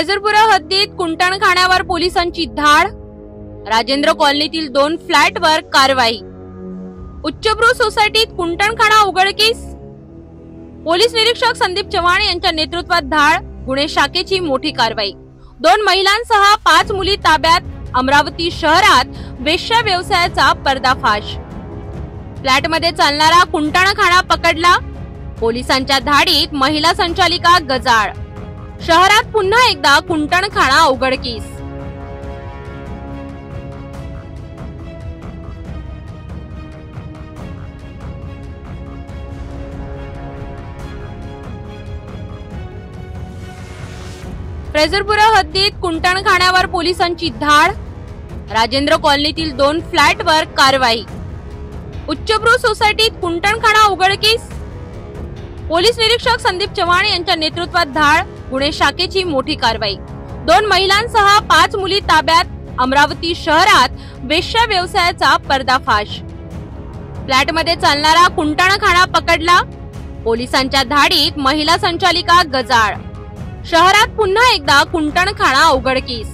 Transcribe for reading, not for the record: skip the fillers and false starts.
फ्रेझरपुरा हद्दीत कुंटणखाण्यावर पोलिसांची धाड, राजेंद्र कॉलनीतील 2 फ्लॅटवर कारवाई, उच्चभ्रू सोसायटीत कुंटणखाणा उघडकीस, पोलीस निरीक्षक संदीप चव्हाण यांच्या नेतृत्वात धाड, गुन्हे शाखेची मोठी कारवाई, 2 महिलांसह 5 मुली ताब्यात, अमरावती शहरात वेश्या व्यवसायाचा पर्दाफाश, फ्लॅटमध्ये चालणारा कुंटणखाणा पकडला, पोलिसांच्या धाडीत महिला संचालिका गजाळ, शहरात पुन्हा एकदा कुंटणखाणा उघडकीस. फ्रेझरपुरा हद्दीत कुंटणखाण्यावर पोलिसांची धाड, राजेंद्र कॉलनीतील 2 फ्लॅटवर कारवाई, उच्चभ्रू सोसायटीत कुंटणखाणा उघडकीस, पोलीस निरीक्षक संदीप चव्हाण यांच्या नेतृत्वात धाड, गुन्हे शाखेची मोठी कारवाई, 2 महिलांसह 5 मुली ताब्यात, अमरावती शहरात वेश्या व्यवसायाचा पर्दाफाश, फ्लॅटमध्ये चालणारा कुंटणखाणा पकडला, पोलिसांच्या धाडीत महिला संचालिका गजाळ, शहरात पुन्हा एकदा कुंटणखाणा उघडकीस.